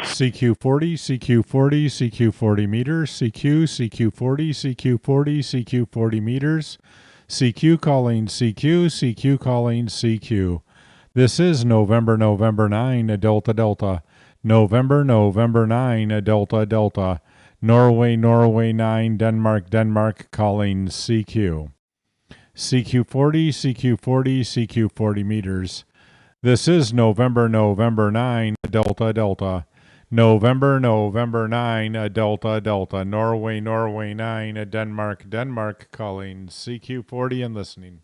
CQ40, CQ40, CQ40 meters, CQ, CQ40, CQ40, CQ40 meters, CQ calling CQ, CQ calling CQ. This is November, November 9, Delta, Delta. November, November 9, Delta, Delta. Norway, Norway 9, Denmark, Denmark calling CQ. CQ40, CQ40, CQ40 meters. This is November, November 9, Delta, Delta. November, November 9, Delta, Delta. Norway, Norway 9, Denmark, Denmark calling CQ40 and listening.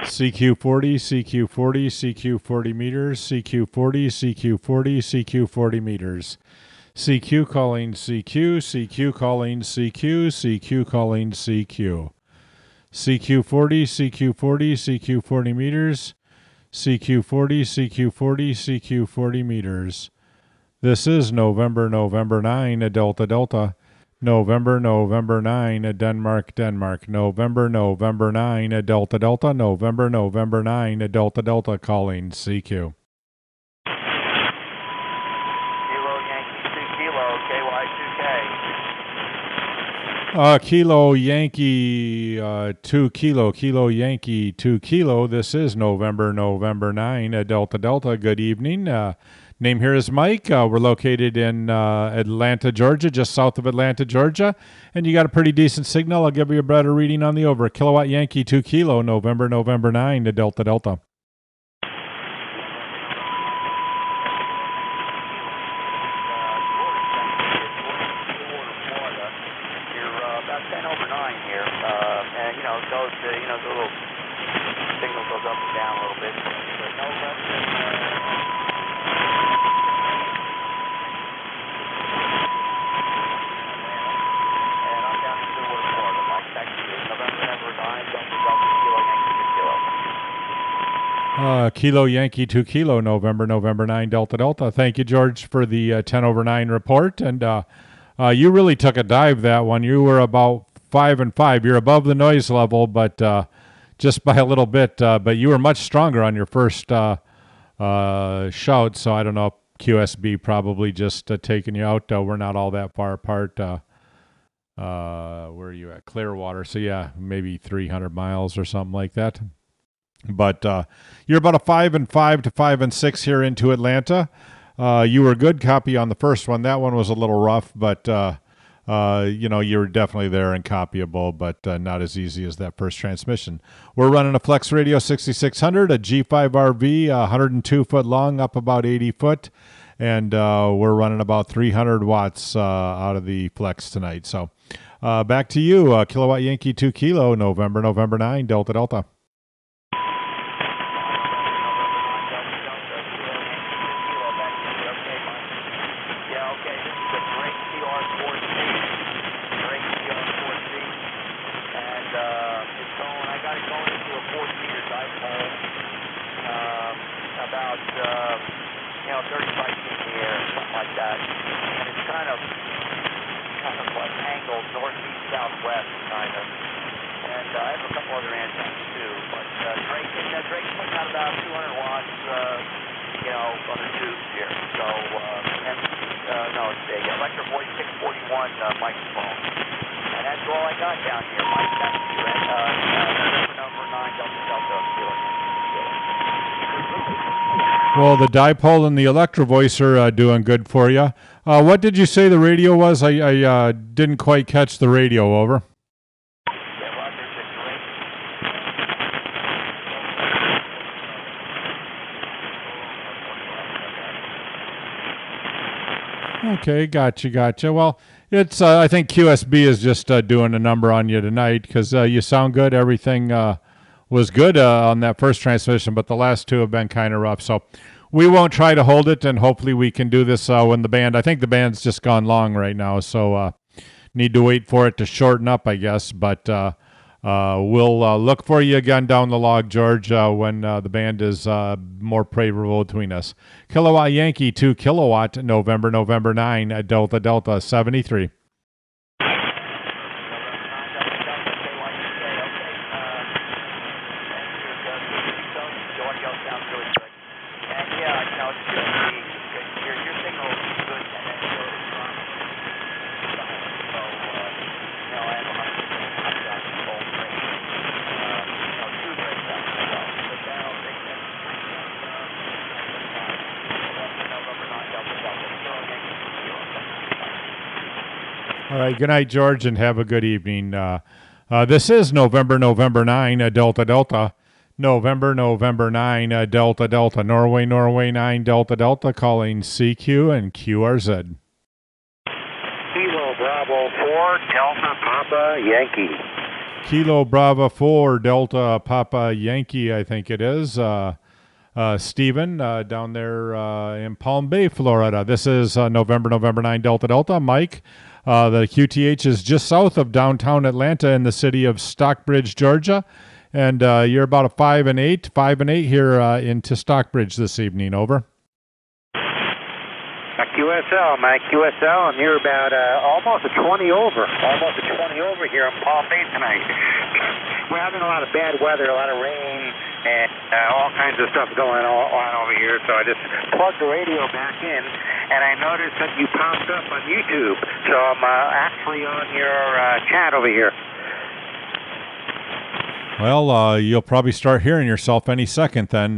CQ40, CQ40, CQ40 meters, CQ40, CQ40, CQ40 meters. CQ calling CQ, CQ calling CQ, CQ calling CQ. CQ40, CQ40, CQ40 meters, CQ40, CQ40, CQ40 meters. This is November, November 9, Delta, Delta. November, November 9, Denmark, Denmark. November, November 9, Delta, Delta. November, November 9, Delta, Delta calling CQ. Kilo Yankee 2 Kilo, KY2K. Kilo Yankee 2 Kilo, Kilo Yankee 2 Kilo. This is November, November 9, Delta, Delta. Good evening. Name here is Mike. We're located in Atlanta, Georgia, just south of Atlanta, Georgia. And you got a pretty decent signal. I'll give you a better reading on the over. Kilowatt Yankee 2 Kilo, November, November 9, Delta, Delta. About 10 over 9 here. And, you know, it goes, the little signal goes up and down a little bit. But no less than... Kilo Yankee 2 Kilo, November, November 9, Delta, Delta. Thank you, George, for the 10 over 9 report. And you really took a dive that one. You were about 5 and 5. You're above the noise level, but just by a little bit. But you were much stronger on your first shout. So I don't know if QSB probably just taking you out. We're not all that far apart. Where are you at? Clearwater. So yeah, maybe 300 miles or something like that. But you're about a 5 and 5 to 5 and 6 here into Atlanta. You were a good copy on the first one. That one was a little rough, but you were definitely there and copyable, but not as easy as that first transmission. We're running a FLEXRADIO 6600, a G5RV, 102 foot long, up about 80 foot, and we're running about 300 watts out of the Flex tonight. So back to you, Kilowatt Yankee 2 Kilo, November, November 9, Delta, Delta. Well, the dipole and the Electro Voice are doing good for you. What did you say the radio was? I didn't quite catch the radio. Over. Okay, gotcha. Well, it's I think QSB is just doing a number on you tonight because you sound good. Everything was good on that first transmission, but the last two have been kind of rough. So we won't try to hold it, and hopefully we can do this when the band, I think the band's just gone long right now, so need to wait for it to shorten up, I guess. But We'll look for you again down the log, George, when the band is more favorable between us. Kilowatt Yankee 2 kilowatt, November 9, Delta Delta 73. All right, good night, George, and have a good evening. This is November 9, Delta Delta. November 9, Delta Delta. Norway 9, Delta Delta, calling CQ and QRZ. Kilo Bravo 4, Delta Papa Yankee. Kilo Bravo 4, Delta Papa Yankee, I think it is. Stephen, down there in Palm Bay, Florida. This is November 9, Delta Delta. Mike. The QTH is just south of downtown Atlanta in the city of Stockbridge, Georgia. And you're about a 5 and 8 here into Stockbridge this evening. Over. My QSL, and you're about almost a 20 over. Almost a 20 over here in Palm Bay tonight. We're having a lot of bad weather, a lot of rain, and all kinds of stuff going on over here. So I just plugged the radio back in, and I noticed that you popped up on YouTube. So I'm actually on your chat over here. Well, you'll probably start hearing yourself any second then.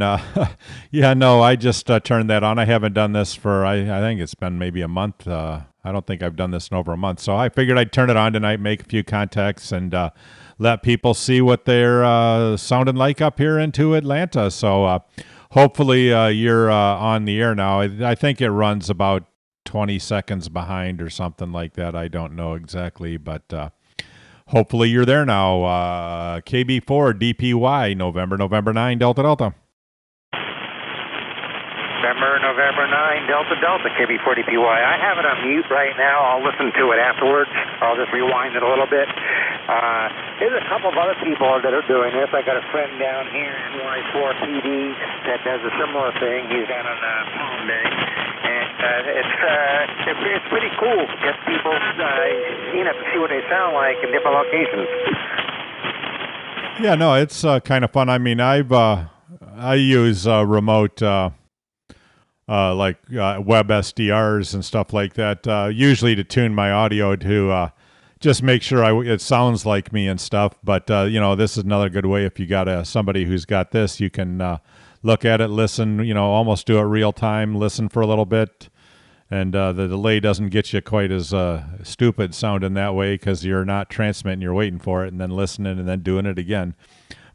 Yeah, no, I just turned that on. I haven't done this for, I think it's been maybe a month. I don't think I've done this in over a month. So I figured I'd turn it on tonight, make a few contacts, and let people see what they're sounding like up here into Atlanta. So hopefully you're on the air now. I think it runs about 20 seconds behind or something like that. I don't know exactly, but hopefully you're there now. KB4 DPY, November 9, Delta Delta. November 9, Delta Delta, KB4 DPY. I have it on mute right now. I'll listen to it afterwards. I'll just rewind it a little bit. There's a couple of other people that are doing this. I got a friend down here, NY4PD, that does a similar thing. He's down on Palm Bay. And it's pretty cool to get people to see what they sound like in different locations. Yeah, no, it's kind of fun. I mean, I use remote like web SDRs and stuff like that, usually to tune my audio to just make sure it sounds like me and stuff. But this is another good way. If you got somebody who's got this, you can look at it, listen, almost do it real time, listen for a little bit. And the delay doesn't get you quite as stupid sounding that way, because you're not transmitting, you're waiting for it and then listening and then doing it again.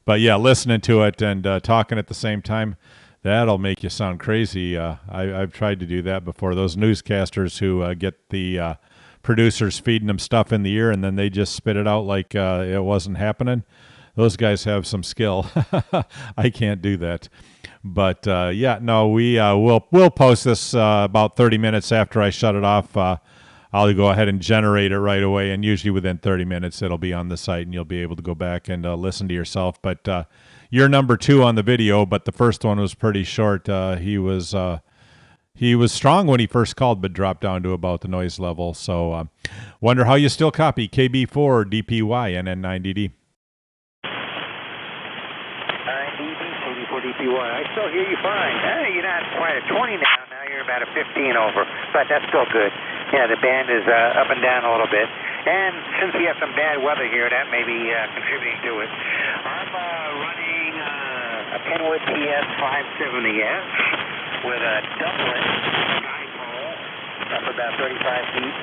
But yeah, listening to it and talking at the same time, that'll make you sound crazy. I've tried to do that before. Those newscasters who get the producers feeding them stuff in the ear and then they just spit it out like it wasn't happening. Those guys have some skill. I can't do that. But we'll post this about 30 minutes after I shut it off. I'll go ahead and generate it right away, and usually within 30 minutes it'll be on the site and you'll be able to go back and listen to yourself. But you're number 2 on the video, but the first one was pretty short. He was strong when he first called, but dropped down to about the noise level. So wonder how you still copy KB4 DPY NN9DD. I still hear you fine. You're not quite at 20 now. Now you're about a 15 over, but that's still good. Yeah, the band is up and down a little bit. And since we have some bad weather here, that may be contributing to it. I'm running a Kenwood TS 570S with a doublet dipole up about 35 feet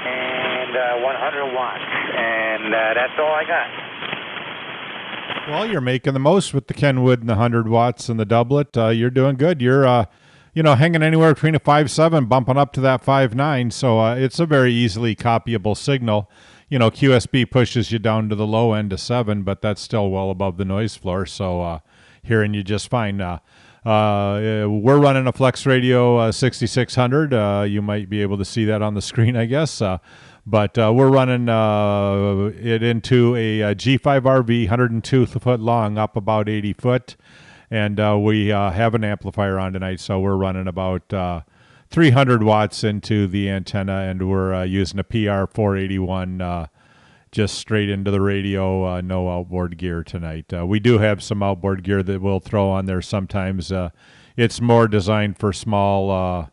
and 100 watts. And that's all I got. Well, you're making the most with the Kenwood and the 100 watts and the doublet. You're doing good. You're, hanging anywhere between a 5.7, bumping up to that 5.9. So it's a very easily copyable signal. QSB pushes you down to the low end to 7, but that's still well above the noise floor. So hearing you just fine. We're running a FLEXRADIO 6600. You might be able to see that on the screen, I guess. But we're running it into a G5 RV, 102 foot long, up about 80 foot. And we have an amplifier on tonight, so we're running about 300 watts into the antenna, and we're using a PR481 just straight into the radio, no outboard gear tonight. We do have some outboard gear that we'll throw on there sometimes. It's more designed for small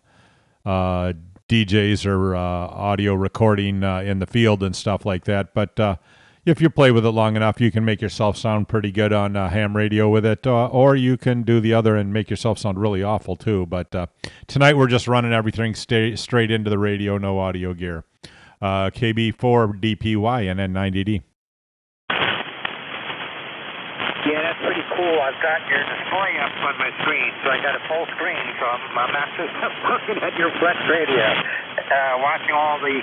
DJs or audio recording in the field and stuff like that. But if you play with it long enough, you can make yourself sound pretty good on ham radio with it, or you can do the other and make yourself sound really awful too. But tonight we're just running everything straight into the radio, no audio gear. KB4DPY and N90D. Yeah, that's pretty cool. I've got your display up on my screen, so I got a full screen, so I'm actually looking at your FLEXRADIO, watching all the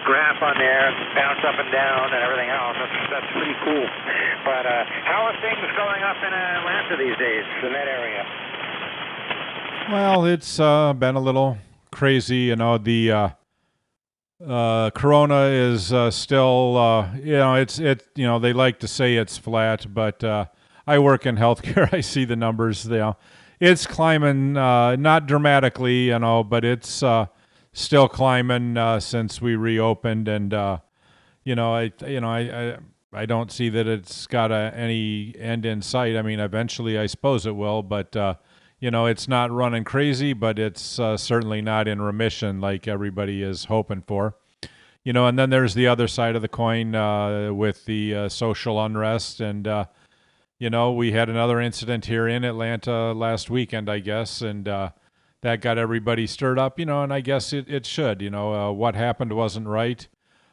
graph on there, bounce up and down and everything else. That's pretty cool. But how are things going up in Atlanta these days, in that area? Well, it's been a little crazy. The corona is still, they like to say it's flat, but I work in healthcare. I see the numbers. It's climbing, not dramatically, but it's still climbing since we reopened, and I don't see that it's got any end in sight. I mean, eventually, I suppose it will, but it's not running crazy, but it's certainly not in remission like everybody is hoping for. And then there's the other side of the coin with the social unrest, and we had another incident here in Atlanta last weekend, I guess, and that got everybody stirred up, and I guess it should. What happened wasn't right,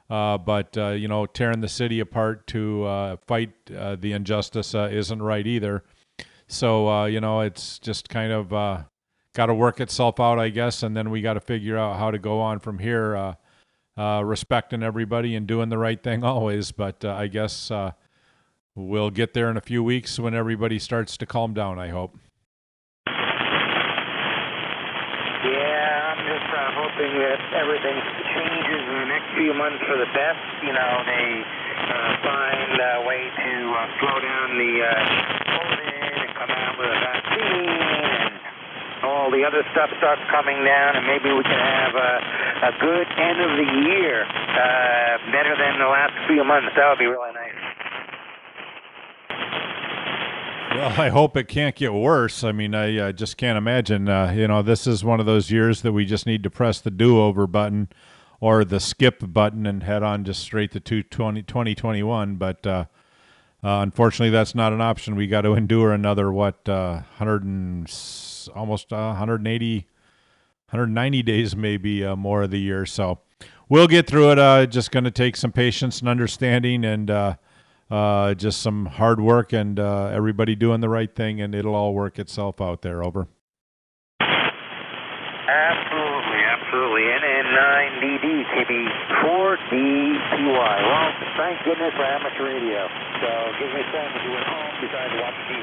but tearing the city apart to fight the injustice isn't right either. So, it's just kind of got to work itself out, I guess, and then we got to figure out how to go on from here, respecting everybody and doing the right thing always. But I guess we'll get there in a few weeks when everybody starts to calm down, I hope. Yeah, I'm just hoping that everything changes in the next few months for the best. They find a way to slow down the COVID and come out with a vaccine, and all the other stuff starts coming down, and maybe we can have a good end of the year, better than the last few months. That would be really nice. Well, I hope it can't get worse. I mean, I just can't imagine. This is one of those years that we just need to press the do-over button or the skip button and head on just straight to 2021. But unfortunately, that's not an option. We got to endure another, 190 days, maybe more of the year. So we'll get through it. Just going to take some patience and understanding, and just some hard work, and everybody doing the right thing, and it'll all work itself out there. Over. Absolutely. NN9DD, KB4DPY. Well, thank goodness for amateur radio. So it gives me something to do at home besides watch TV.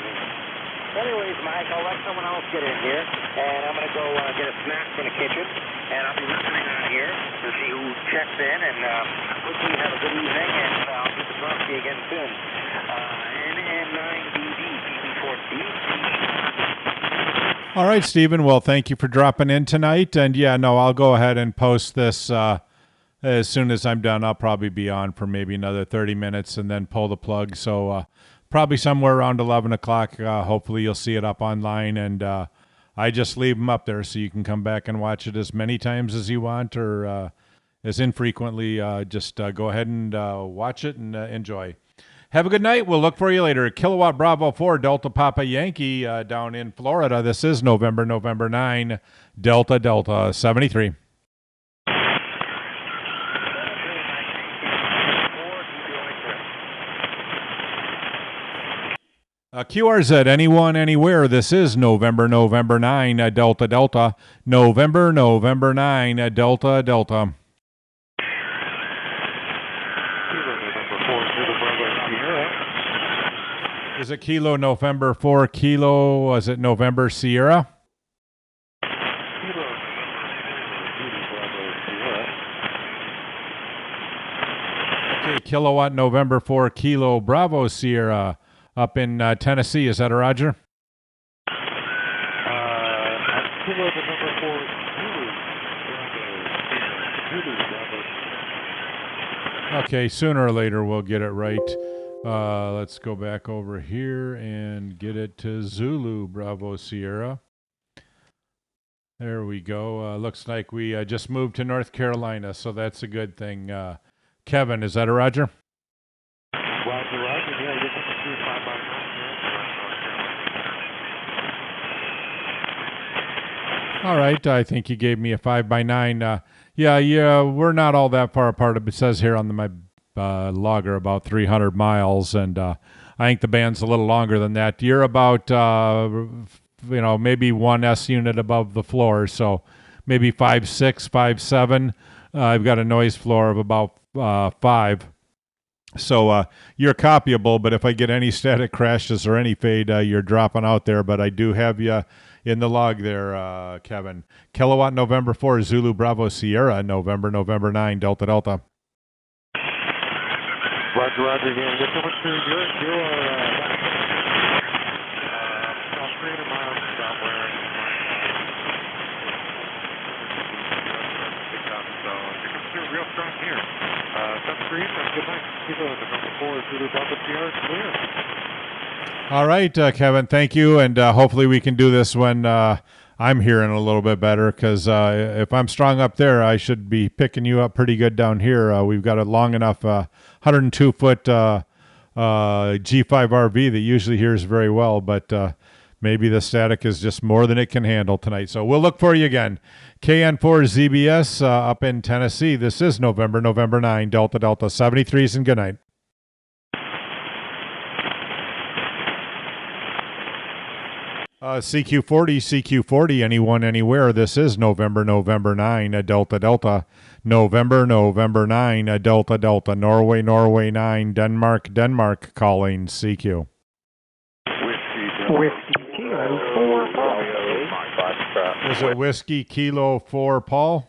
Anyways, Mike, I'll let someone else get in here, and I'm going to go get a snack from the kitchen, and I'll be listening on here to see who checks in, and hopefully have a good evening, and I'll get to talk to you again soon. NN9DD, KB4D. All right, Stephen. Well, thank you for dropping in tonight, and I'll go ahead and post this as soon as I'm done. I'll probably be on for maybe another 30 minutes and then pull the plug, so probably somewhere around 11 o'clock. Hopefully you'll see it up online, and I just leave them up there so you can come back and watch it as many times as you want, or as infrequently. Just go ahead and watch it and enjoy. Have a good night. We'll look for you later. Kilowatt Bravo 4 Delta Papa Yankee down in Florida. This is November 9, Delta 73. QRZ, anyone, anywhere. This is November 9, Delta, November 9, Delta. Is it Kilo November 4 Kilo? Was it November Sierra? Kilo Okay, Kilowatt November 4 Kilo Bravo Sierra up in Tennessee. Is that a Roger? Kilo November 4 Zulu Bravo. Okay, sooner or later we'll get it right. Let's go back over here and get it to Zulu Bravo Sierra. There we go. Looks like we just moved to North Carolina, so that's a good thing. Kevin, is that a Roger? Roger, Roger. Yeah, you're coming through 5 by 9 here. All right, I think you gave me a 5 by 9. Yeah, we're not all that far apart. It says here on my logger about 300 miles, and I think the band's a little longer than that. You're about, maybe one S unit above the floor, so maybe 5.6, 5.7. I've got a noise floor of about 5. So you're copyable, but if I get any static crashes or any fade, you're dropping out there. But I do have you in the log there, Kevin. Kilowatt November 4 Zulu Bravo Sierra November 9 Delta Delta. Roger, Roger. Yeah, you're coming through. You're about 300 miles from somewhere. So you're coming through real strong here. 7-3, good night. Kilo November 4 Zulu Bravo Sierra clear. All right, Kevin, thank you. And hopefully we can do this when I'm hearing a little bit better, because if I'm strong up there, I should be picking you up pretty good down here. We've got a long enough 102-foot G5RV that usually hears very well, but maybe the static is just more than it can handle tonight. So we'll look for you again. KN4ZBS up in Tennessee. This is November 9, Delta Delta 73s, and good night. CQ40, anyone, anywhere. This is November 9, Delta Delta. November 9, Delta Delta. Norway 9, Denmark calling CQ. Whiskey Kilo 4 Paul. Is it Whiskey Kilo 4 Paul?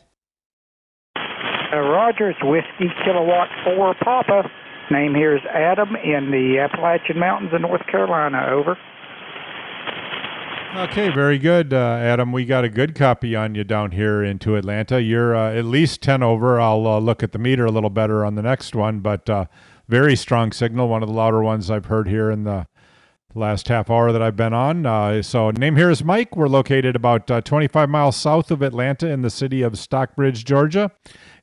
Rogers, Whiskey Kilowatt 4 Papa. Name here is Adam in the Appalachian Mountains of North Carolina. Over. Okay, very good, Adam. We got a good copy on you down here into Atlanta. You're at least 10 over. I'll look at the meter a little better on the next one, but very strong signal, one of the louder ones I've heard here in the last half hour that I've been on. So name here is Mike. We're located about 25 miles south of Atlanta in the city of Stockbridge, Georgia.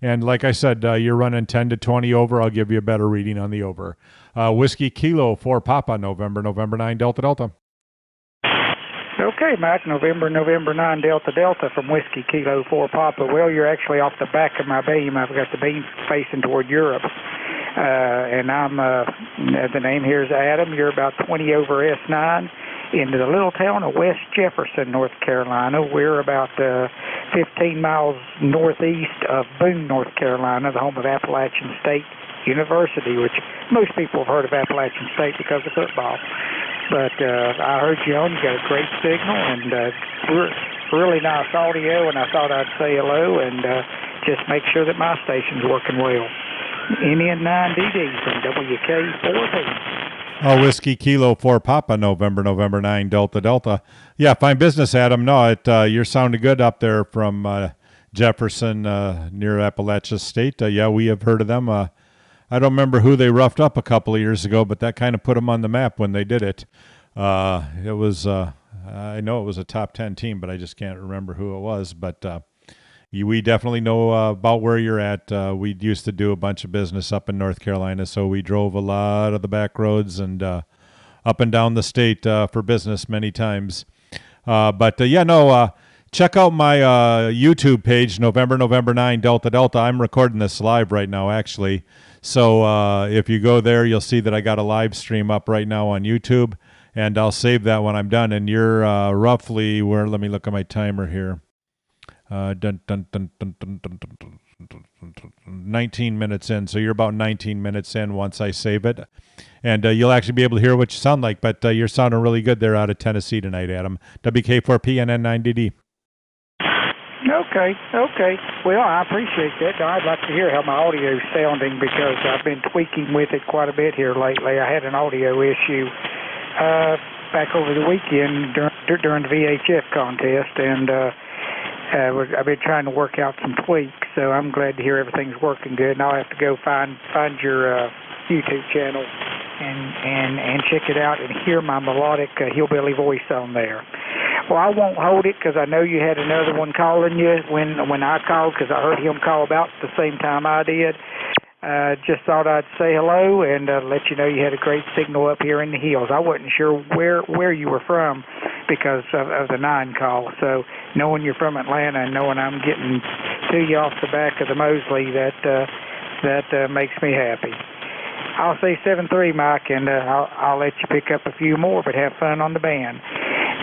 And like I said, you're running 10 to 20 over. I'll give you a better reading on the over. Whiskey Kilo 4 Papa, November 9, Delta Delta. Okay, Mike, November 9 Delta Delta from Whiskey Kilo 4 Papa. Well, you're actually off the back of my beam. I've got the beam facing toward Europe. And I'm, the name here is Adam. You're about 20 over S9 into the little town of West Jefferson, North Carolina. We're about 15 miles northeast of Boone, North Carolina, the home of Appalachian State University, which most people have heard of Appalachian State because of football. But I heard you on. You got a great signal and really nice audio, and I thought I'd say hello and just make sure that my station's working well. NN9DD from WK4P. Whiskey Kilo 4 Papa, November 9, Delta Delta. Yeah, fine business, Adam. No, you're sounding good up there from Jefferson near Appalachia State. Yeah, we have heard of them. I don't remember who they roughed up a couple of years ago, but that kind of put them on the map when they did it. It was, I know it was a top 10 team, but I just can't remember who it was. But we definitely know about where you're at. We used to do a bunch of business up in North Carolina, so we drove a lot of the back roads and up and down the state for business many times. Check out my YouTube page, November 9, Delta Delta. I'm recording this live right now, actually. So if you go there, you'll see that I got a live stream up right now on YouTube, and I'll save that when I'm done. And you're roughly where? Let me look at my timer here. 19 minutes in. So you're about 19 minutes in once I save it. And you'll actually be able to hear what you sound like. But you're sounding really good there out of Tennessee tonight, Adam. WK4P and N9DD. Okay. Well, I appreciate that. Now, I'd like to hear how my audio is sounding because I've been tweaking with it quite a bit here lately. I had an audio issue back over the weekend during the VHF contest, and I've been trying to work out some tweaks, so I'm glad to hear everything's working good. And I'll have to go find your YouTube channel and check it out and hear my melodic hillbilly voice on there. Well, I won't hold it because I know you had another one calling you when I called because I heard him call about the same time I did. Just thought I'd say hello and let you know you had a great signal up here in the hills. I wasn't sure where you were from because of the 9 call. So knowing you're from Atlanta and knowing I'm getting to you off the back of the Mosley, that makes me happy. I'll say 7-3, Mike, and I'll let you pick up a few more, but have fun on the band.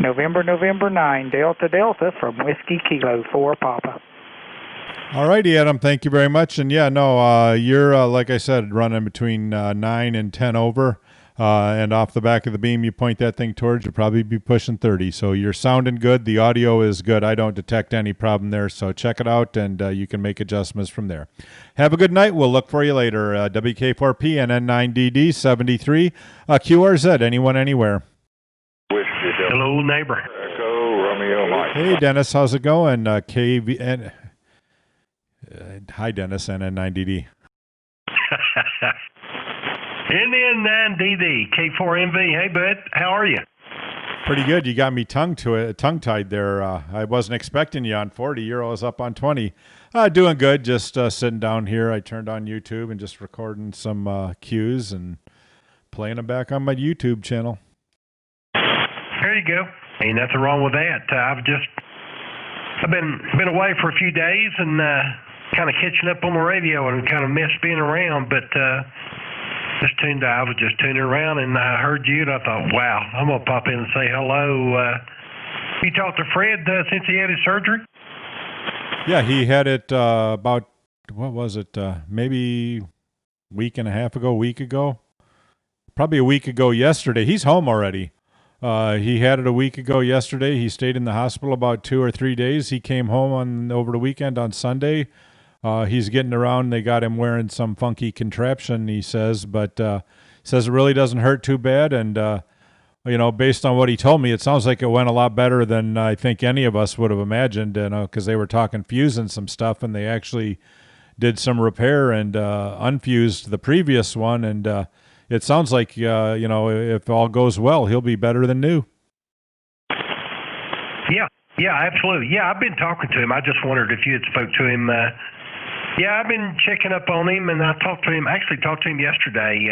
November 9, Delta from Whiskey Kilo 4 Papa. All righty, Adam. Thank you very much. And yeah, no, you're, like I said, running between 9 and 10 over. And off the back of the beam you point that thing towards, you'll probably be pushing 30. So you're sounding good. The audio is good. I don't detect any problem there. So check it out, and you can make adjustments from there. Have a good night. We'll look for you later. WK4P and N9DD 73. QRZ, anyone, anywhere. Hello, neighbor. Echo, Romeo, Mike. Hey, Dennis. How's it going? KVN. Hi, Dennis, NN9DD. NN9DD, K4MV. Hey, bud. How are you? Pretty good. You got me tongue-tied there. I wasn't expecting you on 40. You're always up on 20. Doing good. Just sitting down here. I turned on YouTube and just recording some cues and playing them back on my YouTube channel. There you go. Ain't nothing wrong with that. I've been away for a few days and kind of catching up on the radio and kind of missed being around, but I was just tuning around and I heard you and I thought, wow, I'm going to pop in and say hello. You talked to Fred since he had his surgery? Yeah, he had it about, what was it, maybe week ago? Probably a week ago yesterday. He's home already. He had it a week ago yesterday. He stayed in the hospital about 2 or 3 days. He came home over the weekend on Sunday. He's getting around. They got him wearing some funky contraption, he says, but says it really doesn't hurt too bad. And, based on what he told me, it sounds like it went a lot better than I think any of us would have imagined, because they were talking fusing some stuff, and they actually did some repair and unfused the previous one. And it sounds like, if all goes well, he'll be better than new. Yeah, absolutely. Yeah, I've been talking to him. I just wondered if you had spoke to him. Yeah, I've been checking up on him, and I talked to him yesterday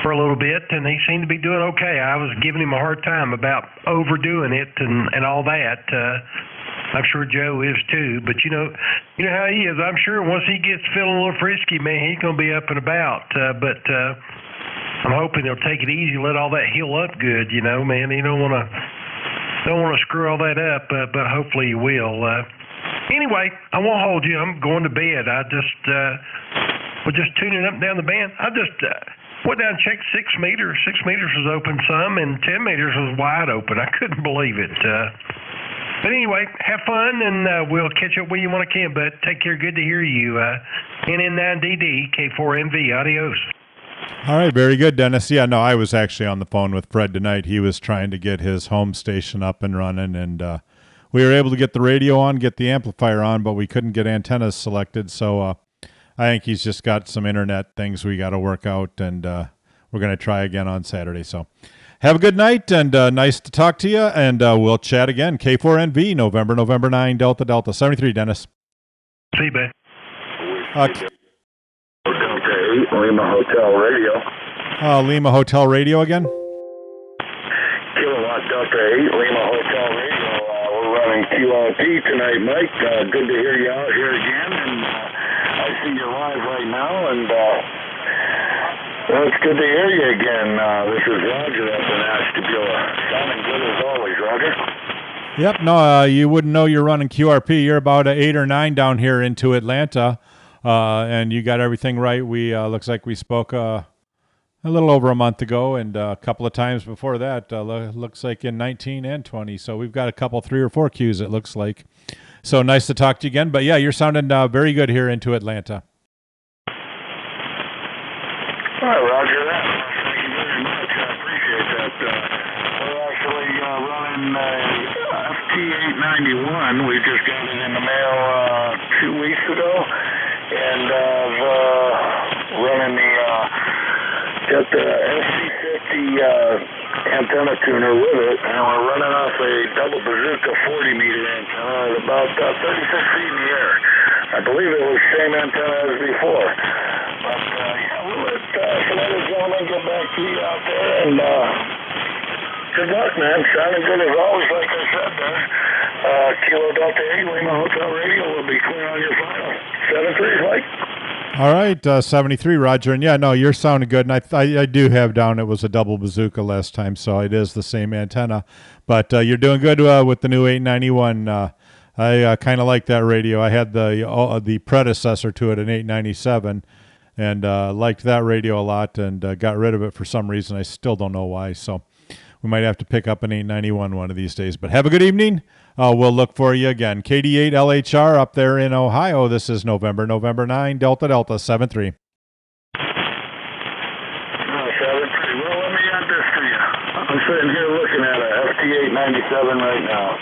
for a little bit, and he seemed to be doing okay. I was giving him a hard time about overdoing it and all that. I'm sure Joe is too, but you know how he is. I'm sure once he gets feeling a little frisky, man, he's going to be up and about. But I'm hoping he'll take it easy, let all that heal up good. Man, he don't want to screw all that up, but hopefully he will. Anyway, I won't hold you. I'm going to bed. I just was just tuning up and down the band. I just went down and checked 6 meters. 6 meters was open some, and 10 meters was wide open. I couldn't believe it. But anyway, have fun, and we'll catch up with you when I can. But take care. Good to hear you. NN9DD, K4MV. Adios. All right, very good, Dennis. Yeah, no, I was actually on the phone with Fred tonight. He was trying to get his home station up and running, and we were able to get the radio on, get the amplifier on, but we couldn't get antennas selected. So I think he's just got some internet things we got to work out, and we're going to try again on Saturday. So have a good night, and nice to talk to you, and we'll chat again. K4NV, November 9, Delta 73, Dennis. See you, bud. Delta 8, Lima Hotel Radio. Lima Hotel Radio again? Kilowatt Delta 8, Lima Hotel Radio. We're running QRP tonight, Mike. Good to hear you out here again, and I see you're live right now, and it's good to hear you again. This is Roger up in Ashtabula. Sounding good as always, Roger. Yep, no, you wouldn't know you're running QRP. You're about 8 or 9 down here into Atlanta, and you got everything right. We looks like we spoke a little over a month ago, and a couple of times before that. Looks like in 19 and 20. So we've got a couple, 3 or 4 Qs. It looks like. So nice to talk to you again. But yeah, you're sounding very good here into Atlanta. All right, Roger that. Thank you very much. I appreciate that. We're actually running FT891. We just got it in the mail 2 weeks ago, and running got the SC50 antenna tuner with it, and we're running off a double bazooka 40-meter antenna at about 36 feet in the air. I believe it was the same antenna as before. But yeah, we'll let some other gentlemen get back to you out there, and good luck, man. Sounding good as always, like I said there. Kilo Delta 8, Lima Hotel Radio will be clear on your final. 7-3, Mike. All right, 73, Roger. And yeah, no, you're sounding good. And I do have down it was a double bazooka last time, so it is the same antenna. But you're doing good with the new 891. I kind of like that radio. I had the predecessor to it, an 897, and liked that radio a lot, and got rid of it for some reason. I still don't know why. So we might have to pick up an 891 one of these days. But have a good evening. We'll look for you again. KD8 LHR up there in Ohio. This is November 9, Delta 73. 7-3. Well, let me add this to you. I'm sitting here looking at a FT897 right now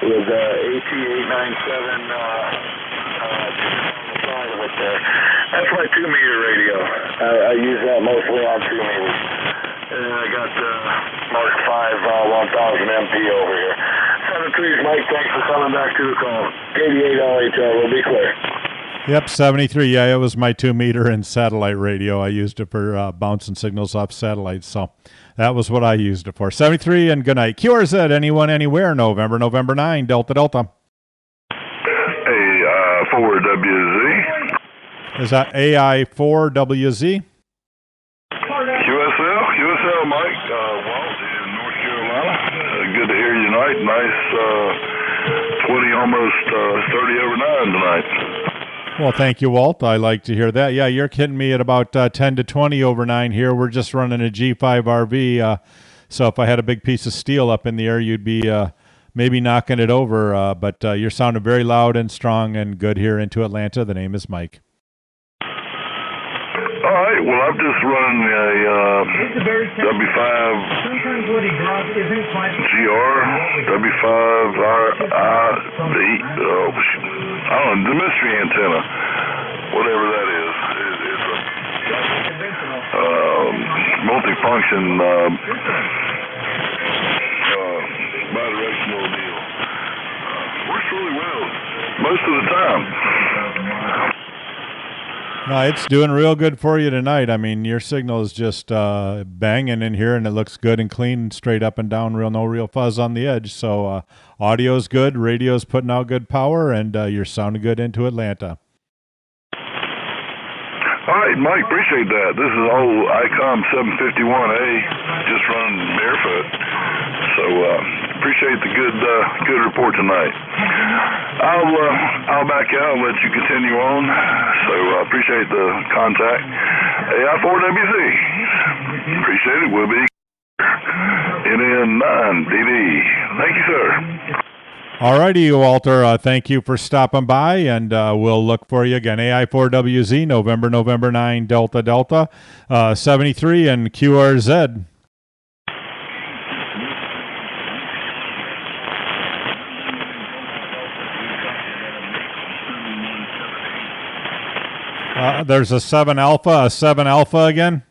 with AT897 on the side of it there. That's my 2-meter radio. I use that mostly on 2 meters. And I got Mark 5 1000 MP over here. 7-3, Mike. Thanks for coming back to the call. 88 LHR will be clear. Yep, 73. Yeah, it was my 2-meter and satellite radio. I used it for bouncing signals off satellites. So that was what I used it for. 73 and good night. QRZ, anyone, anywhere, November 9, Delta. A4WZ. Is that AI4WZ? QSL, Mike. Walt in North Carolina. Good to hear you tonight. Nice 20, almost 30 over 9 tonight. Well, thank you, Walt. I like to hear that. Yeah, you're hitting me at about 10 to 20 over 9 here. We're just running a G5 RV. So if I had a big piece of steel up in the air, you'd be maybe knocking it over. But you're sounding very loud and strong and good here into Atlanta. The name is Mike. All right. Well, I'm just running a W5 GR, W5 I don't know, the mystery antenna, whatever that is. It's a multi-function bidirectional deal. Works really well most of the time. No, it's doing real good for you tonight. I mean, your signal is just banging in here, and it looks good and clean, straight up and down, no real fuzz on the edge. So audio's good, radio's putting out good power, and you're sounding good into Atlanta. All right, Mike, appreciate that. This is old ICOM 751A, just running barefoot. So appreciate the good report tonight. I'll back out and let you continue on. So I appreciate the contact. AI4WZ. Appreciate it. We'll be NN9DD. Thank you, sir. All righty, Walter. Thank you for stopping by, and we'll look for you again. AI4WZ, November 9, Delta, 73, and QRZ. There's a 7 Alpha again.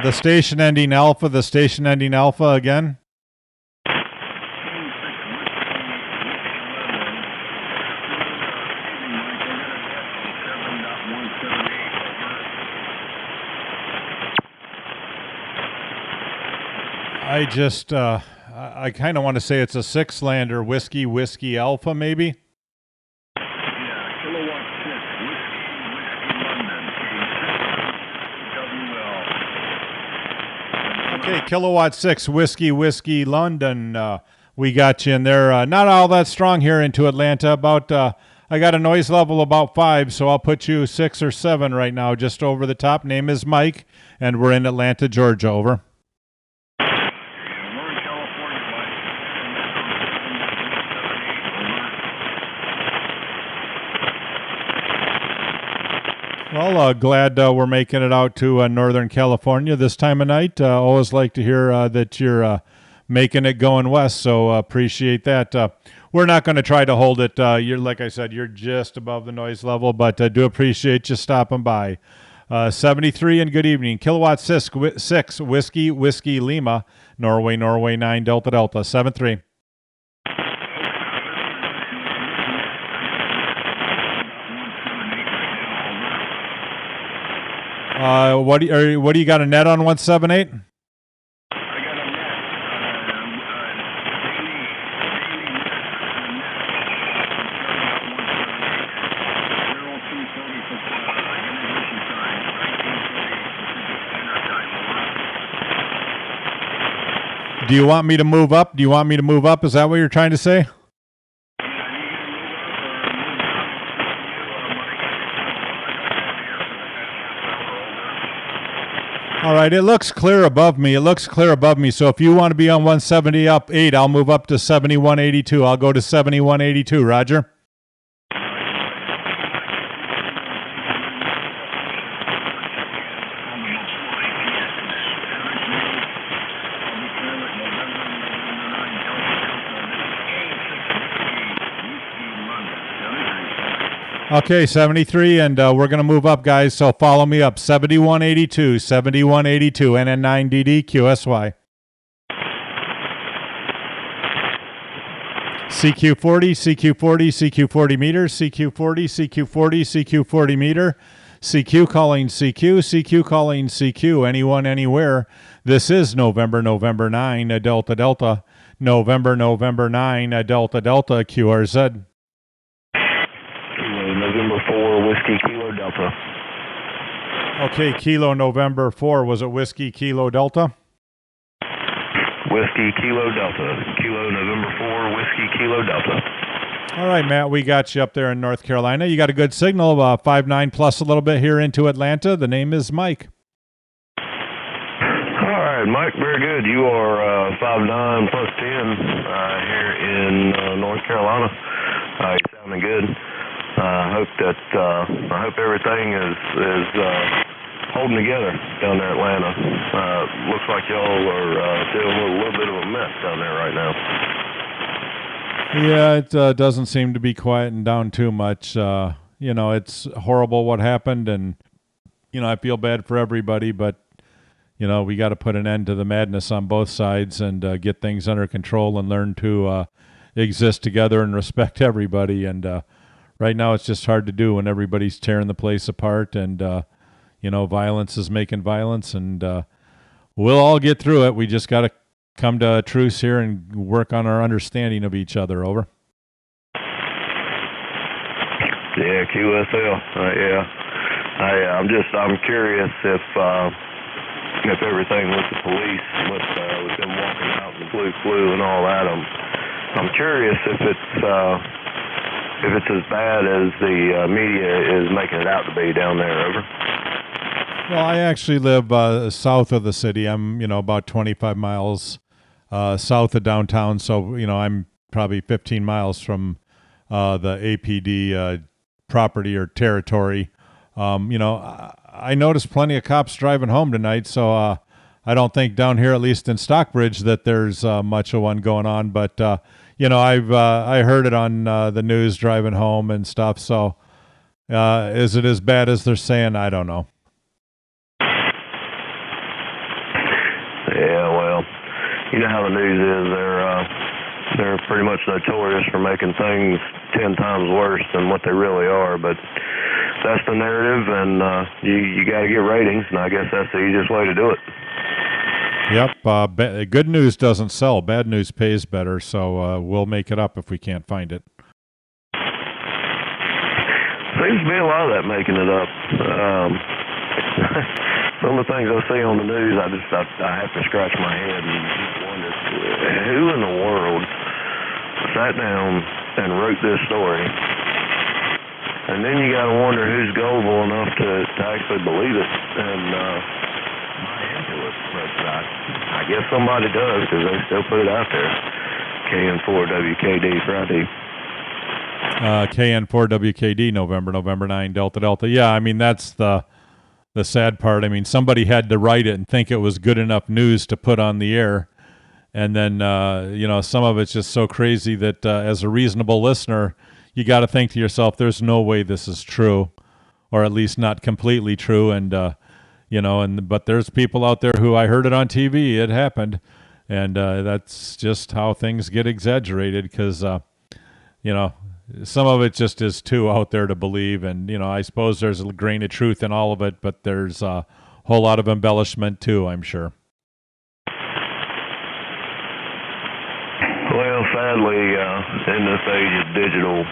The station ending Alpha again. I kind of want to say it's a 6-lander whiskey Alpha, maybe. Yeah, Kilowatt 6, Whiskey London, WL. Okay, Kilowatt 6, Whiskey, London. We got you in there. Not all that strong here into Atlanta. About I got a noise level about 5, so I'll put you 6 or 7 right now, just over the top. Name is Mike, and we're in Atlanta, Georgia. Over. Northern California, Well, glad we're making it out to Northern California this time of night. Always like to hear that you're making it going west, so appreciate that. We're not going to try to hold it. You're, like I said, you're just above the noise level, but I do appreciate you stopping by. 73 and good evening. Kilowatt 6, Whiskey, Lima, Norway 9, Delta, 73. What do you got a net on 178? Do you want me to move up? Is that what you're trying to say? All right, it looks clear above me. So if you want to be on 170 up 8, I'll move up to 7182. I'll go to 7182. Roger. Okay, 73, and we're going to move up, guys, so follow me up. 7182, NN9DD, QSY. CQ40 meters, CQ40 meter, CQ calling CQ calling CQ, anyone, anywhere. This is November 9, Delta, November 9, Delta, QRZ. November 4, Whiskey, Kilo, Delta. Okay, Kilo, November 4. Was it Whiskey, Kilo, Delta? Whiskey, Kilo, Delta. Kilo, November 4, Whiskey, Kilo, Delta. All right, Matt, we got you up there in North Carolina. You got a good signal, 5.9 plus a little bit here into Atlanta. The name is Mike. All right, Mike, very good. You are 5.9 plus 10 here in North Carolina. You're sounding good. I hope everything is holding together down there in Atlanta. Looks like y'all are dealing with a little bit of a mess down there right now. Yeah, it doesn't seem to be quieting down too much. It's horrible what happened, and I feel bad for everybody, but we got to put an end to the madness on both sides and get things under control and learn to exist together and respect everybody. And right now, it's just hard to do when everybody's tearing the place apart, and violence is making violence, and we'll all get through it. We just got to come to a truce here and work on our understanding of each other. Over. Yeah, QSL. I'm curious if everything with the police, with them walking out in the blue flu and all that, I'm curious if it's as bad as the media is making it out to be down there. Over. Well, I actually live south of the city. I'm, about 25 miles south of downtown. So, I'm probably 15 miles from the APD property or territory. I noticed plenty of cops driving home tonight. So I don't think down here, at least in Stockbridge, that there's much of one going on. But I heard it on the news driving home and stuff. So is it as bad as they're saying? I don't know. Yeah, well, you know how the news is. They're pretty much notorious for making things 10 times worse than what they really are. But that's the narrative, and you got to get ratings, and I guess that's the easiest way to do it. Yep. Good news doesn't sell. Bad news pays better, so we'll make it up if we can't find it. Seems to be a lot of that making it up. some of the things I see on the news, I have to scratch my head and wonder who in the world sat down and wrote this story. And then you got to wonder who's gullible enough to actually believe it and buy into it. But I guess somebody does, because they still put it out there. KN4WKD Friday. KN4WKD November 9 Delta. Yeah, I mean, that's the sad part. I mean, somebody had to write it and think it was good enough news to put on the air. And then, some of it's just so crazy that as a reasonable listener, you got to think to yourself, there's no way this is true, or at least not completely true. And, but there's people out there who, I heard it on TV, it happened. And that's just how things get exaggerated because, some of it just is too out there to believe. And, I suppose there's a grain of truth in all of it, but there's a whole lot of embellishment too, I'm sure. Well, sadly, in this age of digital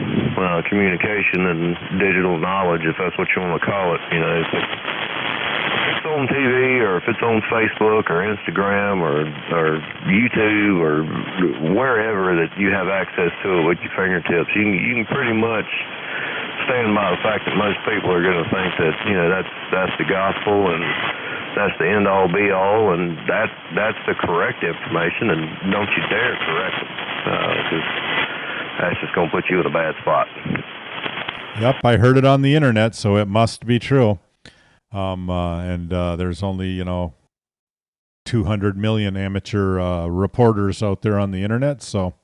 communication and digital knowledge, if that's what you want to call it, if it's on TV or if it's on Facebook or Instagram or YouTube or wherever that you have access to it with your fingertips, you can pretty much stand by the fact that most people are going to think that that's the gospel and that's the end all be all, and that's the correct information, and don't you dare correct it, because that's just going to put you in a bad spot. Yep, I heard it on the internet, so it must be true. And there's only 200 million amateur reporters out there on the internet, so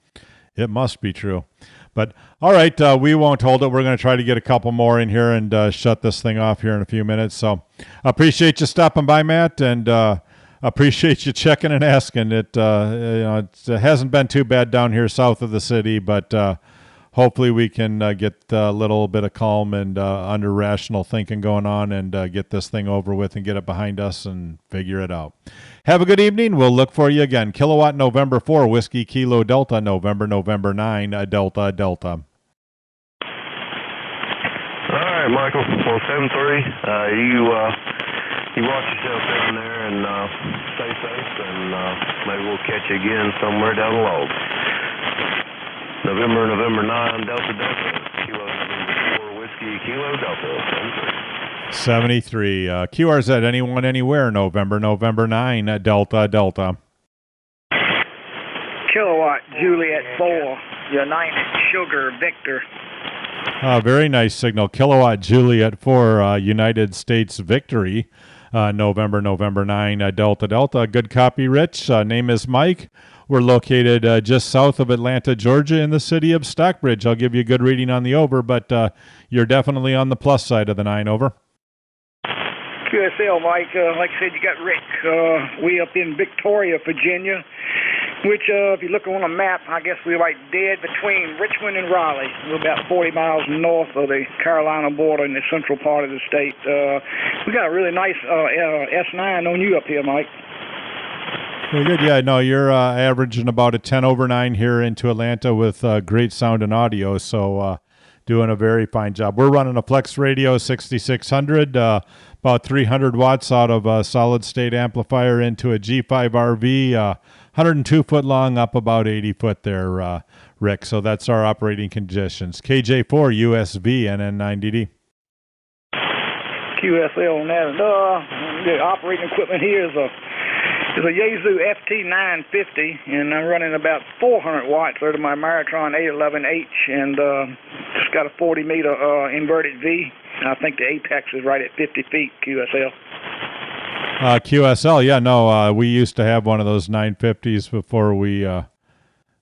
it must be true. But all right, we won't hold it. We're going to try to get a couple more in here and shut this thing off here in a few minutes. So appreciate you stopping by, Matt, and appreciate you checking and asking. It hasn't been too bad down here south of the city, but hopefully we can get a little bit of calm and under rational thinking going on and get this thing over with and get it behind us and figure it out. Have a good evening. We'll look for you again. Kilowatt November 4, Whiskey Kilo Delta, November 9, Delta. All right, Michael. Well, 7-3. You watch yourself down there and stay safe, and maybe we'll catch you again somewhere down the road. November 9, Delta. Kilo November 4, Whiskey Kilo Delta, 73. QRZ, anyone, anywhere, November 9, Delta. Kilowatt, Juliet 4, United Sugar Victor. Very nice signal. Kilowatt, Juliet 4, United States Victory, November 9, Delta. Good copy, Rich. Name is Mike. We're located just south of Atlanta, Georgia, in the city of Stockbridge. I'll give you a good reading on the over, but you're definitely on the plus side of the 9 over. QSL, Mike. Like I said, you got Rick. We up in Victoria, Virginia, which if you look on a map, I guess we're right dead between Richmond and Raleigh. We're about 40 miles north of the Carolina border in the central part of the state. We got a really nice S9 on you up here, Mike. Very good. Yeah, no, you're averaging about a 10 over 9 here into Atlanta with great sound and audio, so doing a very fine job. We're running a FLEXRADIO 6600, about 300 watts out of a solid-state amplifier into a G5RV, 102-foot long, up about 80 foot there, Rick. So that's our operating conditions. KJ4 USB NN90D. QSL on that. And, the operating equipment here is a Yaesu FT950, and I'm running about 400 watts out of my Maritron 811H, and just got a 40-meter inverted V. I think the apex is right at 50 feet, QSL. QSL, yeah, no, we used to have one of those 950s before we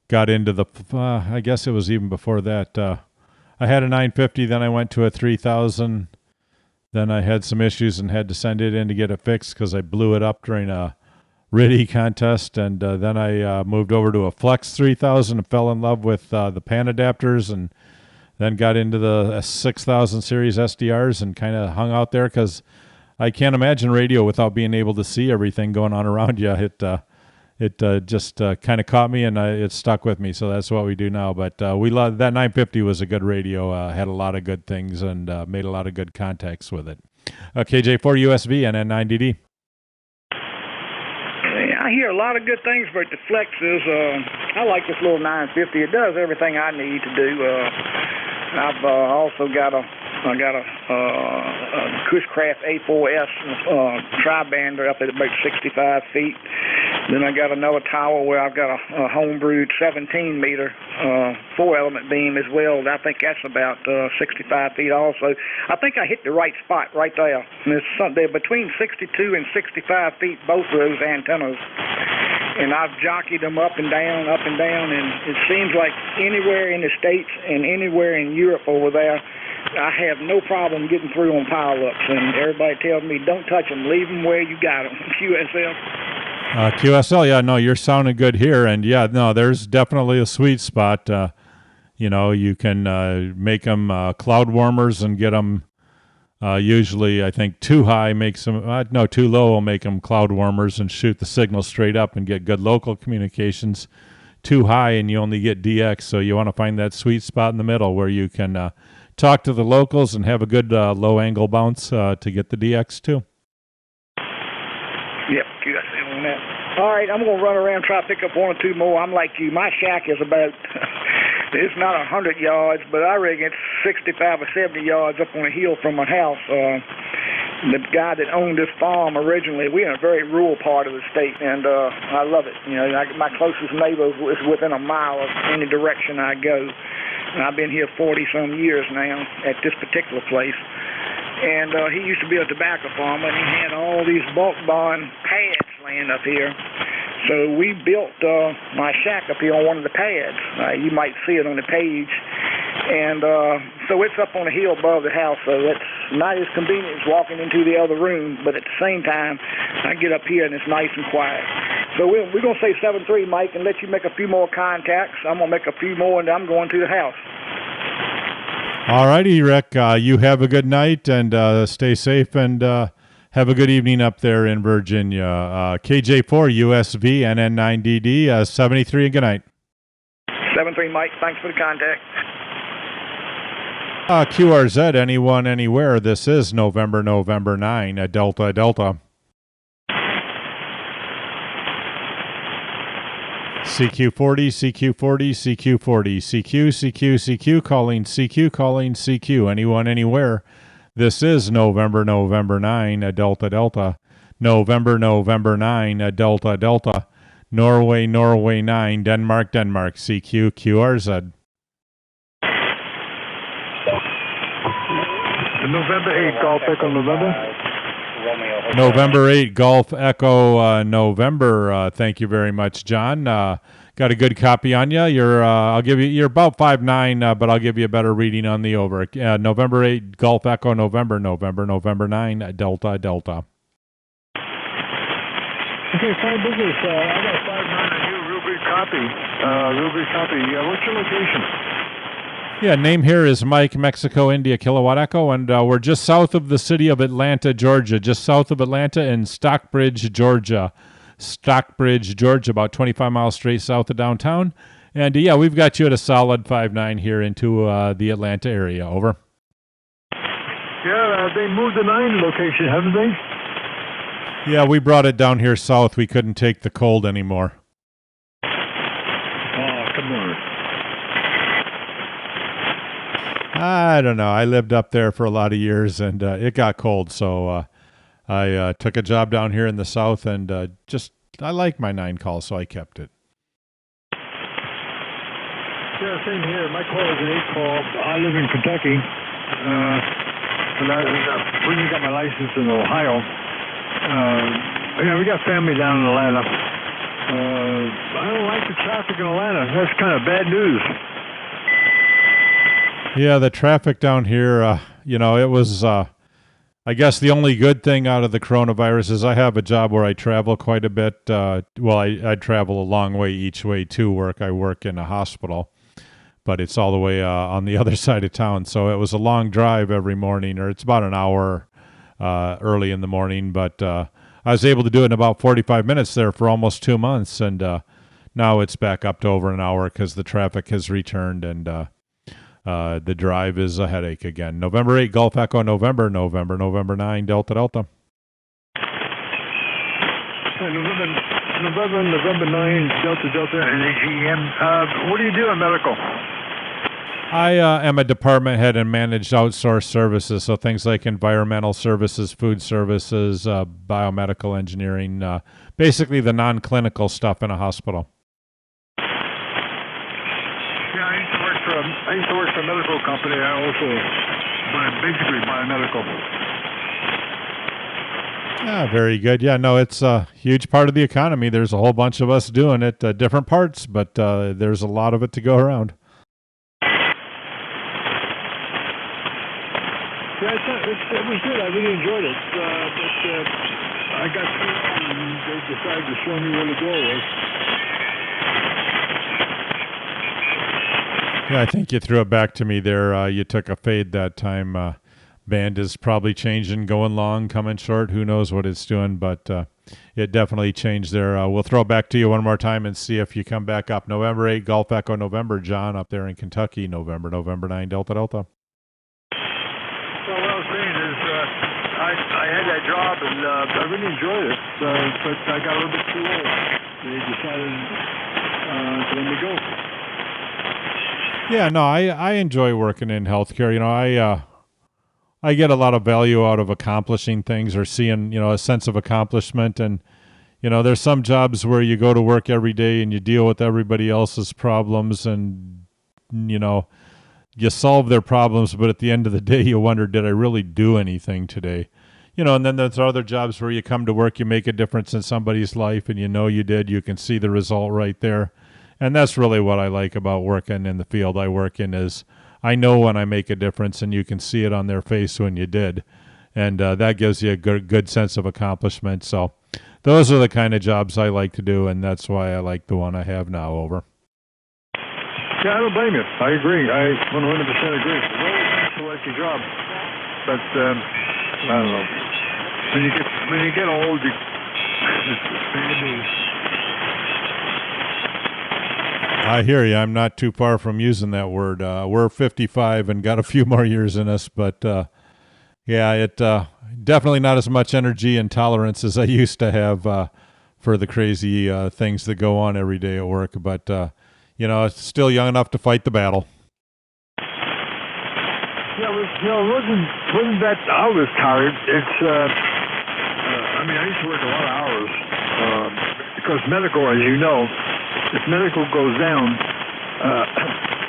got into the, I guess it was even before that. I had a 950, then I went to a 3000, then I had some issues and had to send it in to get it fixed because I blew it up during a RIDI contest, and then I moved over to a Flex 3000 and fell in love with the pan adapters, and then got into the 6000 series SDRs and kind of hung out there because I can't imagine radio without being able to see everything going on around you. It just kind of caught me, and it stuck with me, so that's what we do now. But we love that 950 was a good radio, had a lot of good things, and made a lot of good contacts with it. KJ4 USB and N9DD. I hear a lot of good things about the Flexes. I like this little 950. It does everything I need to do. I've also got a Cushcraft A4S tri-bander up at about 65 feet. Then I got another tower where I've got a homebrewed 17-meter 4-element beam as well. I think that's about 65 feet also. I think I hit the right spot right there. And they're between 62 and 65 feet, both of those antennas. And I've jockeyed them up and down, and it seems like anywhere in the States and anywhere in Europe over there, I have no problem getting through on pile-ups. And everybody tells me, don't touch them, leave them where you got them. QSL. QSL, yeah, no, you're sounding good here, and yeah, no, there's definitely a sweet spot. You can make them cloud warmers and get them. Usually, I think too high makes them. Too low will make them cloud warmers and shoot the signal straight up and get good local communications. Too high, and you only get DX. So you want to find that sweet spot in the middle where you can talk to the locals and have a good low angle bounce to get the DX too. Yep, QSL on that. All right, I'm going to run around and try to pick up one or two more. I'm like you. My shack is about, it's not 100 yards, but I reckon it's 65 or 70 yards up on a hill from my house. The guy that owned this farm originally, we're in a very rural part of the state, and I love it. My closest neighbor is within a mile of any direction I go. And I've been here 40-some years now at this particular place. And he used to be a tobacco farmer, and he had all these bulk barn pads laying up here. So we built my shack up here on one of the pads. You might see it on the page. And so it's up on a hill above the house, so it's not as convenient as walking into the other room, but at the same time, I get up here and it's nice and quiet. So we're going to say 7-3, Mike, and let you make a few more contacts. I'm going to make a few more, and I'm going to the house. All righty, Rick. You have a good night and stay safe and have a good evening up there in Virginia. KJ4 USV NN9DD 73 and good night. 7-3, Mike. Thanks for the contact. QRZ anyone anywhere. This is November 9 at Delta. CQ40, CQ calling CQ. Anyone, anywhere. This is November 9 at Delta. November 9 at Delta. Norway 9, Denmark, CQ, QRZ. November 8, Golf Echo November. November 8, Golf Echo November. Thank you very much, John. Got a good copy on you. You're about 5'9", but I'll give you a better reading on the over. November 8, Golf Echo November 9, Delta. Okay, fine business. I got 5'9" on you. Real good copy. What's your location? Yeah, name here is Mike, Mexico, India, Kilowatt Echo, and we're just south of the city of Atlanta, Georgia, just south of Atlanta in Stockbridge, Georgia, about 25 miles straight south of downtown. And, yeah, we've got you at a solid 5'9" here into the Atlanta area. Over. Yeah, they moved the 9 location, haven't they? Yeah, we brought it down here south. We couldn't take the cold anymore. Oh, come on. I don't know. I lived up there for a lot of years, and it got cold, so I took a job down here in the south, and I like my 9 call, so I kept it. Yeah, same here. My call is an 8 call. I live in Kentucky, and I recently got my license in Ohio. We got family down in Atlanta. I don't like the traffic in Atlanta. That's kind of bad news. Yeah, the traffic down here, it was, I guess the only good thing out of the coronavirus is I have a job where I travel quite a bit. I travel a long way each way to work. I work in a hospital, but it's all the way on the other side of town. So it was a long drive every morning, or it's about an hour early in the morning. But I was able to do it in about 45 minutes there for almost 2 months. And now it's back up to over an hour because the traffic has returned and the drive is a headache again. November 8, Golf Echo November 9, Delta. November November 9, Delta, and AGM. What do you do in medical? I am a department head and managed outsourced services, so things like environmental services, food services, biomedical engineering, basically the non-clinical stuff in a hospital. Yeah, I used to work for a medical company. I also basically biomedical. Yeah, very good. Yeah, no, it's a huge part of the economy. There's a whole bunch of us doing it, different parts, but there's a lot of it to go around. Yeah, it was good. I really enjoyed it. But I got through and they decided to show me where the door was. Yeah, I think you threw it back to me there. You took a fade that time. Band is probably changing, going long, coming short. Who knows what it's doing, but it definitely changed there. We'll throw it back to you one more time and see if you come back up. November 8, Golf Echo November, John up there in Kentucky, November 9, Delta Delta. Well, what I was saying is I had that job and I really enjoyed it, but I got a little bit too old. They decided to let me go. Yeah, no, I enjoy working in healthcare. You know, I get a lot of value out of accomplishing things or seeing, a sense of accomplishment. And, there's some jobs where you go to work every day and you deal with everybody else's problems and, you solve their problems, but at the end of the day, you wonder, did I really do anything today? And then there's other jobs where you come to work, you make a difference in somebody's life, and you did. You can see the result right there. And that's really what I like about working in the field I work in is I know when I make a difference, and you can see it on their face when you did. And that gives you a good sense of accomplishment. So those are the kind of jobs I like to do, and that's why I like the one I have now. Over. Yeah, I don't blame you. I agree. I 100% agree. It's always nice to like your job, but I don't know. When you get old, I hear you. I'm not too far from using that word. We're 55 and got a few more years in us, but yeah, it definitely not as much energy and tolerance as I used to have for the crazy things that go on every day at work. But it's still young enough to fight the battle. Yeah, it wasn't that I was tired. It's, I used to work a lot of hours because medical, as you know, if medical goes down,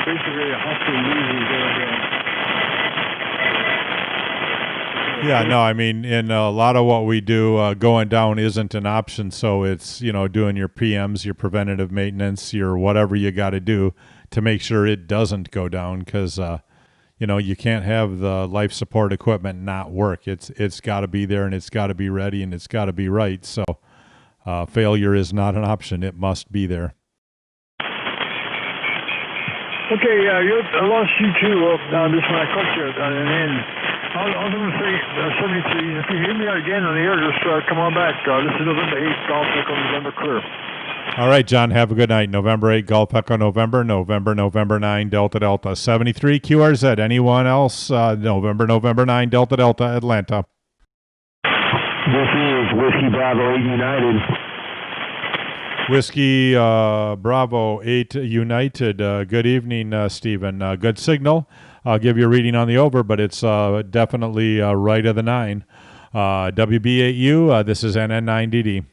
basically a hospital loses their Yeah, no, in a lot of what we do, going down isn't an option. So it's, doing your PMs, your preventative maintenance, your whatever you got to do to make sure it doesn't go down because, you can't have the life support equipment not work. It's got to be there and it's got to be ready and it's got to be right. So failure is not an option. It must be there. Okay, I lost you too. Just when I caught you, and then I was going to say 73. If you hear me again on the air, just come on back. This is November 8th, Golf Echo November clear. All right, John. Have a good night. November 8, Golf Echo November 9, Delta Delta 73 QRZ. Anyone else? November 9, Delta Delta Atlanta. This is Whiskey Bravo 8 United. Whiskey Bravo 8 United. Good evening, Stephen. Good signal. I'll give you a reading on the over, but it's definitely right of the 9. WB8U, this is NN9DD.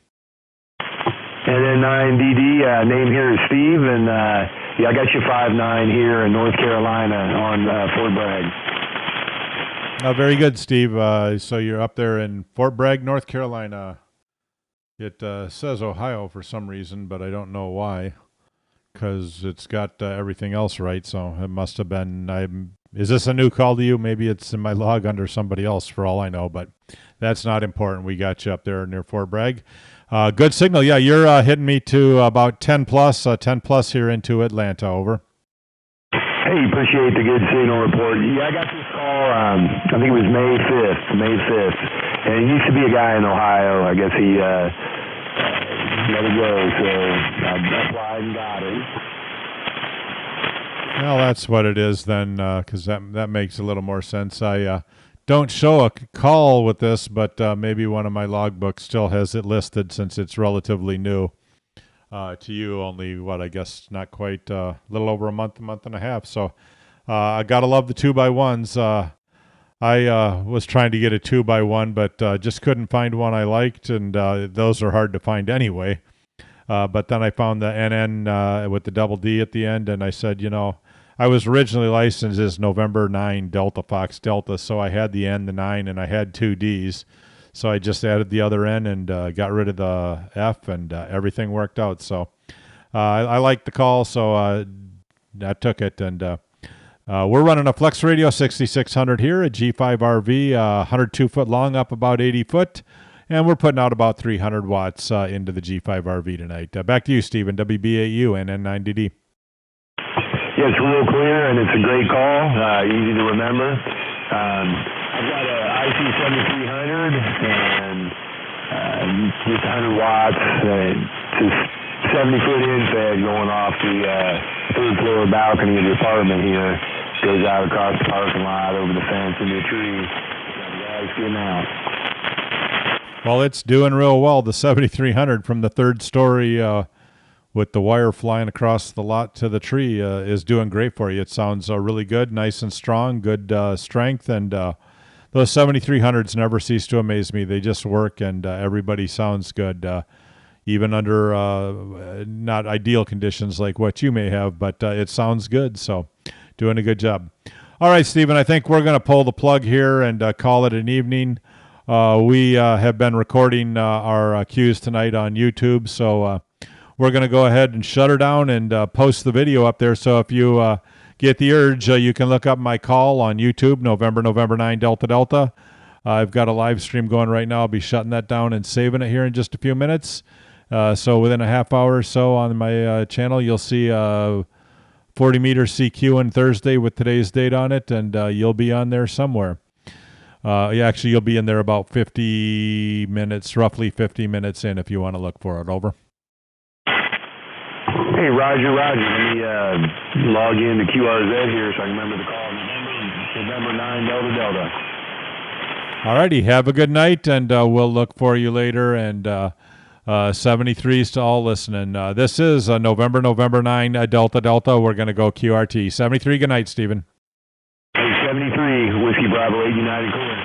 NN9DD, name here is Steve, and I got you 5-9 here in North Carolina on Fort Bragg. Very good, Steve. So you're up there in Fort Bragg, North Carolina. It says Ohio for some reason, but I don't know why, because it's got everything else right, so it must have been... Is this a new call to you? Maybe it's in my log under somebody else for all I know, but that's not important. We got you up there near Fort Bragg. Good signal. Yeah, you're hitting me to about 10 plus here into Atlanta. Over. Hey, appreciate the good signal report. Yeah, I got this call, I think it was May 5th. And he used to be a guy in Ohio. I guess he let it go, so that's why I got it. Well, that's what it is then, because that makes a little more sense. I don't show a call with this, but maybe one of my logbooks still has it listed since it's relatively new. to you. Only, I guess not quite, a little over a month and a half. So I got to love the 2x1s. I was trying to get a 2x1, but just couldn't find one I liked, and those are hard to find anyway. But then I found the NN with the double D at the end, and I said, I was originally licensed as November 9 Delta Fox Delta, so I had the N, the 9, and I had 2 Ds. So I just added the other N and got rid of the F, and everything worked out. So I liked the call, so I took it. And we're running a FLEXRADIO 6600 here, a G5RV, 102 foot long, up about 80 foot. And we're putting out about 300 watts into the G5RV tonight. Back to you, Stephen, WBAU and N9DD. Yeah, it's real clear, and it's a great call, easy to remember. I've got a IC7300, and just 100 watts, just 70-foot infed going off the third floor balcony of the apartment here. Goes out across the parking lot, over the fence, into a tree. The guys getting out. Well, it's doing real well. The 7300 from the third story with the wire flying across the lot to the tree is doing great for you. It sounds really good, nice and strong, good strength, and those 7300s never cease to amaze me. They just work, and everybody sounds good, even under not ideal conditions like what you may have, but it sounds good, so doing a good job. All right, Stephen, I think we're going to pull the plug here and call it an evening. We have been recording our cues tonight on YouTube, so we're going to go ahead and shut her down and post the video up there. So if you get the urge, you can look up my call on YouTube, November 9 Delta. I've got a live stream going right now. I'll be shutting that down and saving it here in just a few minutes. So within a half hour or so on my channel, you'll see 40-meter CQ on Thursday with today's date on it, and you'll be on there somewhere. Actually, you'll be in there about 50 minutes, roughly 50 minutes in if you want to look for it. Over. Hey, Roger. Let me log in to QRZ here so I can remember the call. November 9 Delta. All righty. Have a good night, and we'll look for you later. And 73s to all listening. This is November 9 Delta. We're going to go QRT. 73, good night, Stephen. Hey, 73, Whiskey Bravo 8 United Corps.